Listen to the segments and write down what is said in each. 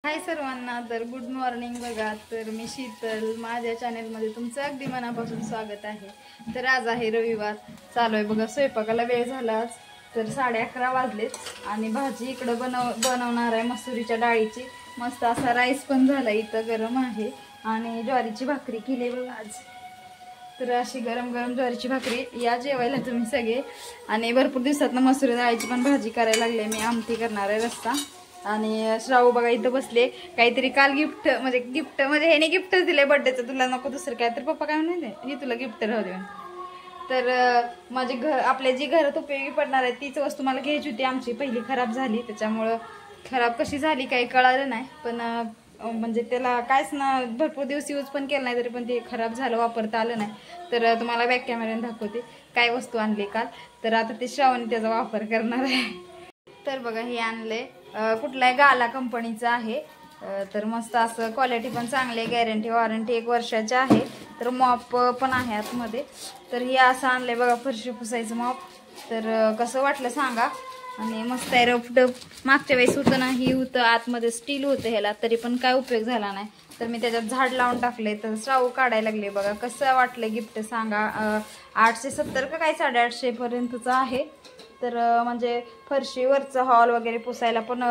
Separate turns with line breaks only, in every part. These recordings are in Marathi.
हाय सर्वांना, तर गुड मॉर्निंग. बघा, तर मी शीतल, माझ्या चॅनेलमध्ये तुमचं अगदी मनापासून स्वागत आहे. तर आज आहे रविवार, चालू आहे बघा स्वयंपाकाला. वेळ झाला आज, तर 11:30 वाजलेत आणि भाजी इकडं बनवणार आहे मसुरीच्या डाळीची. मस्त असा राईस पण झाला, इथं गरम आहे आणि ज्वारीची भाकरी केली बघा आज. तर अशी गरम गरम ज्वारीची भाकरी या जेवायला तुम्ही सगळे. आणि भरपूर दिवसात मसुरी डाळीची पण भाजी करायला लागले मी. आमटी करणार आहे, रस्सा. आणि श्रावू बघा इथं बसले. काहीतरी काल गिफ्ट म्हणजे ह्याने गिफ्टच दिले बर्थडेचं. तुला नको दुसरं काय, तर पप्पा काय म्हणले ही तुला गिफ्ट राहू दे. तर माझे आपल्या जी घरात उपयोगी पडणार आहे तीच वस्तू मला घ्यायची होती. आमची पहिली खराब झाली, त्याच्यामुळं खराब कशी झाली काही कळालं नाही. पण म्हणजे त्याला कायच ना, भरपूर दिवस यूज पण केलं नाही तरी पण ते खराब झालं, वापरता आलं नाही. तर तुम्हाला बॅक कॅमेऱ्याने दाखवते काय वस्तू आणली काल. तर आता ते श्रावणी त्याचा वापर करणार आहे. तर बघा हे आणले, कुठलाही गाला कंपनीचं आहे. तर मस्त असं क्वालिटी पण चांगली आहे, गॅरंटी वॉरंटी 1 वर्षाची आहे. तर मॉप पण आहे आतमध्ये. तर हे असं आणलंय बघा, फरशी पुसायचं मॉप. तर कसं वाटलं सांगा. आणि मस्त आहे, रफ डफ. मागच्या वेळेस होतं ना, ही होतं आतमध्ये स्टील होतं ह्याला, तरी पण काय उपयोग झाला नाही. तर मी त्याच्यात झाड लावून टाकले. तर श्रावू काढायला लागले बघा. कसं वाटलं गिफ्ट सांगा. 870 का काय 850 पर्यंतचं आहे. तर म्हणजे फरशीवरचं हॉल वगैरे पुसायला पण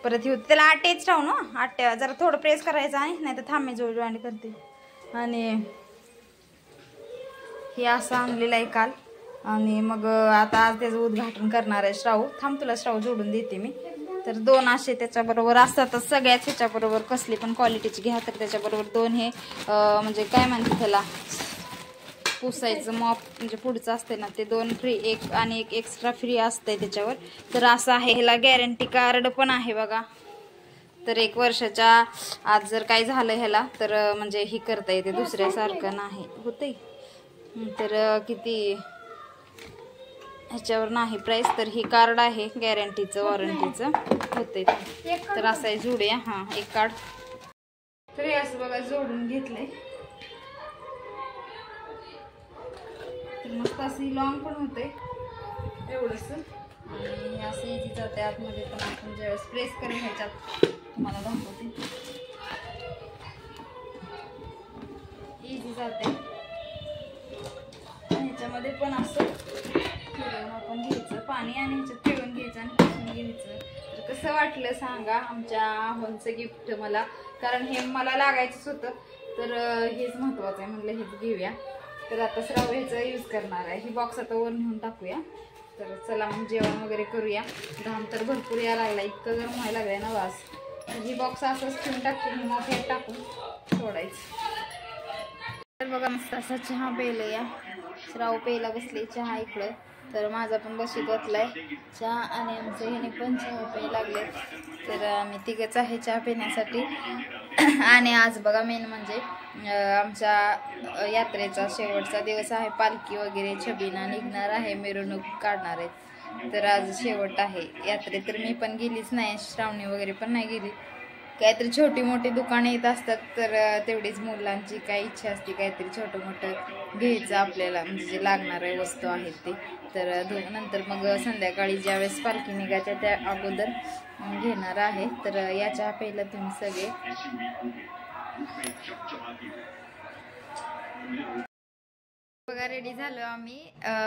परत होतं. त्याला आटेच राहू ना, आट्या जरा थोडं प्रेस करायचं आहे, नाही तर थांबे जोड करते. आणि हे असं आणलेलं आहे काल. आणि मग आता आज त्याचं उद्घाटन करणार आहे श्रावू. थांब, तुला श्रावू जोडून देते मी. तर 2 असे त्याच्याबरोबर असतातच सगळ्याच ह्याच्याबरोबर. कसली पण क्वालिटीची घ्या तर त्याच्याबरोबर 2 हे म्हणजे काय म्हणते त्याला, पुसायचं मॉप म्हणजे पुढचं असते ना, ते 2 फ्री, एक आणि एक एक्स्ट्रा फ्री असतंय त्याच्यावर. तर असं आहे, ह्याला गॅरंटी कार्ड पण आहे बघा. तर 1 वर्षाच्या आज जर काय झालं ह्याला तर म्हणजे ही करता येते, दुसऱ्यासारखं नाही होते. तर किती ह्याच्यावर नाही प्राईस. तर ही कार्ड आहे गॅरंटीचं वॉरंटीचं होते. तर असं आहे, जोडूया. हां, एक कार्ड. तर हे असं बघा जोडून घेतलंय. तर मस्त अशी लॉंग पण होते एवढंच. आणि असं इझी जाते आतमध्ये. पण आपण ज्यावेळेस प्रेस करून ह्याच्यात तुम्हाला दाखवते, इझी जाते. ह्याच्यामध्ये पण असं फिरवून आपण घ्यायचं पाणी आणि ह्याच्यात फिरवून घ्यायचं आणि पुसून घ्यायचं. तर कसं वाटलं सांगा आमच्या होलचं गिफ्ट मला. कारण हे मला लागायचंच होतं, तर हेच महत्त्वाचं आहे, म्हणलं हेच घेऊया. तर आता श्रावू ह्याचं यूज करणार आहे. ही बॉक्स आता वर नेऊन टाकूया. तर चला मग जेवण वगैरे करूया. घाम तर भरपूर यायला लागला, इतकं गरम व्हायला लागलाय ना वास. तर ही बॉक्स असंच ठेवून टाकते, ही मग हे टाकून सोडायचं. तर बघा मस्त असा चहा प्यायला. श्रावू प्यायला बसले चहा इकडं. तर माझा पण बशी बसलाय चहा आणि आमचे ह्याने पण चहा प्यायला लागले. तर आम्ही तिघंच आहे चहा पिण्यासाठी. आणि आज बघा मेन म्हणजे आमच्या यात्रेचा शेवटचा दिवस आहे. पालखी वगैरे छबिना निघणार आहे, मिरवणूक काढणार आहेत. तर आज शेवट आहे यात्रेत. तर मी पण गेलीच नाही, श्रावणी वगैरे पण नाही गेली. काहीतरी छोटी मोठी दुकाने येत असतात, तर तेवढीच मुलांची काय इच्छा असते काहीतरी छोटं मोठं घ्यायचं आपल्याला, म्हणजे जे लागणाऱ्या वस्तू आहेत ते. तर नंतर मग संध्याकाळी ज्यावेळेस पालखी निघायच्या त्या अगोदर घेणार आहे. तर या चहा प्यायला तुम्ही सगळे. बघा रेडी झालो आम्ही.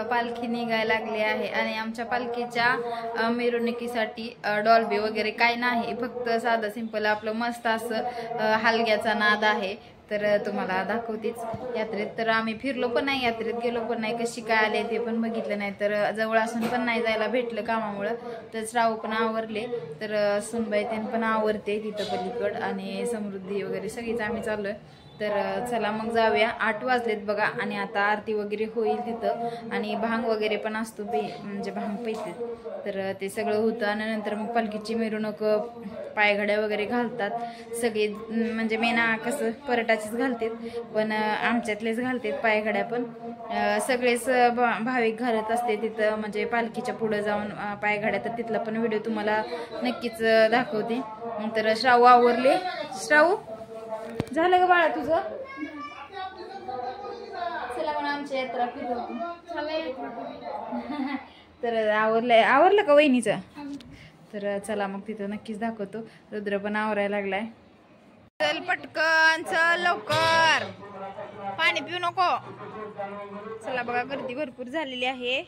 पालखी निघायला लागली आहे आणि आमच्या पालखीच्या मिरवणुकीसाठी डॉल्बी वगैरे काय नाही, फक्त साधं सिंपल आपलं मस्त असं हलग्याचा नाद आहे. तर तुम्हाला दाखवतेच यात्रेत. तर आम्ही फिरलो पण नाही, यात्रेत गेलो पण नाही, कशी काय आले ते पण बघितलं नाही. तर जवळ असून पण नाही जायला भेटलं कामामुळं. तर श्रावू पण आवरले. तर सुनबाई त्यांनी पण आवरते तिथं पलीकड. आणि समृद्धी वगैरे सगळीच आम्ही चाललोय. तर चला मग जाऊया. 8 वाजलेत बघा. आणि आता आरती वगैरे होईल तिथं. आणि भांग वगैरे पण असतो म्हणजे भांग पैसे. तर ते सगळं होतं. आणि नंतर मग पालखीची मिरवणूक, पायघड्या वगैरे घालतात सगळे. म्हणजे मेना कसं परटाचीच घालतात, पण आमच्यातलेच घालतात पायघड्या पण. सगळेच भाविक घालत असते तिथं, म्हणजे पालखीच्या पुढं जाऊन पायघड्या. तर तिथला पण व्हिडिओ तुम्हाला नक्कीच दाखवते. तर श्रावू आवरले. श्रावू झालं का बाळा तुझं? चला म्हणा आमची यात्रा फिरवतो. तर आवरलं का वहिनीचं? तर चला मग तिथं नक्कीच दाखवतो. रुद्र पण आवरायला लागलाय. चल पटकन, चल लवकर, पाणी पिऊ नको. चला बघा गर्दी भरपूर झालेली आहे.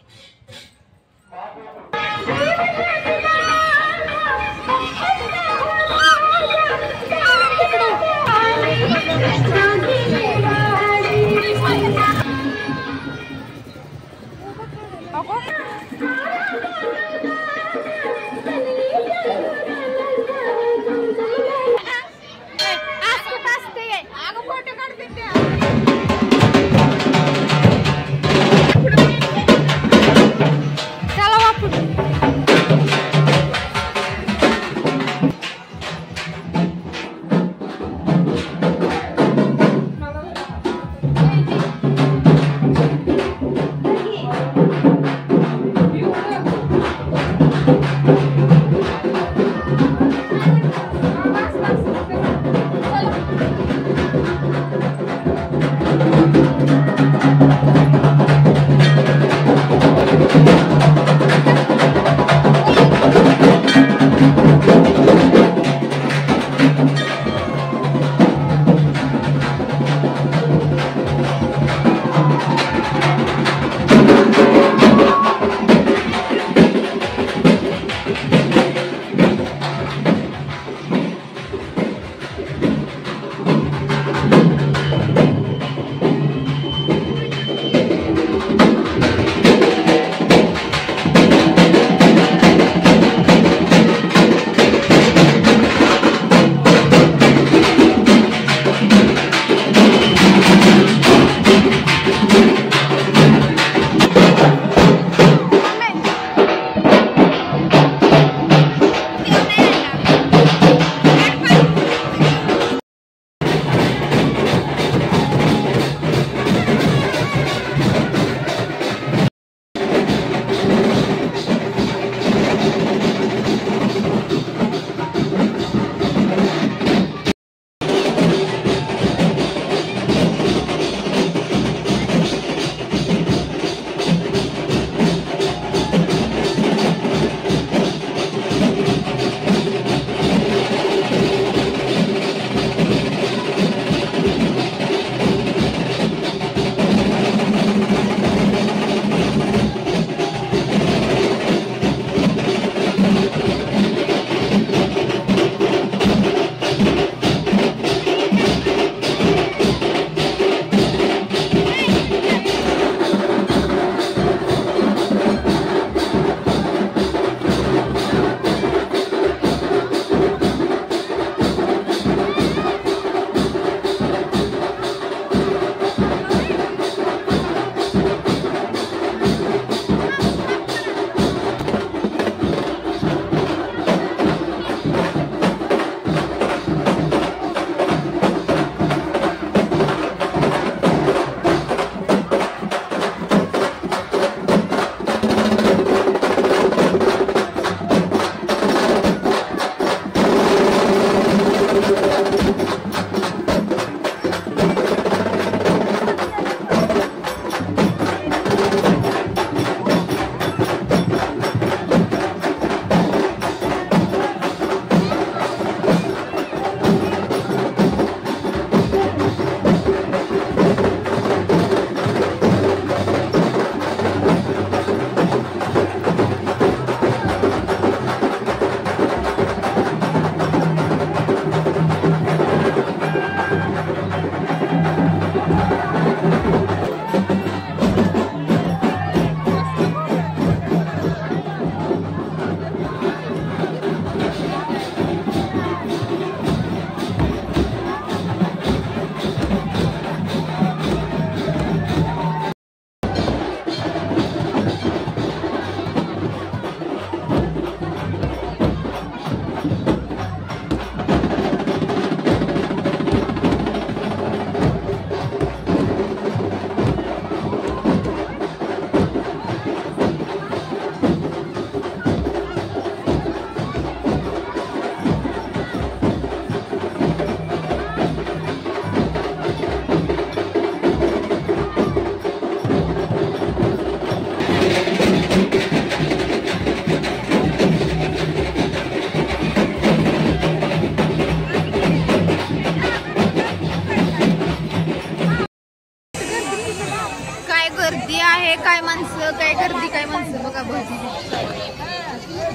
काय माणसं, काय गर्दी, काय माणसं बघा. भाजी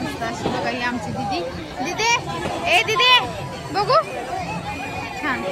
मस्त अशी बघा. ही आमची दिदी. दिदी, ए दिदी, बघू छान.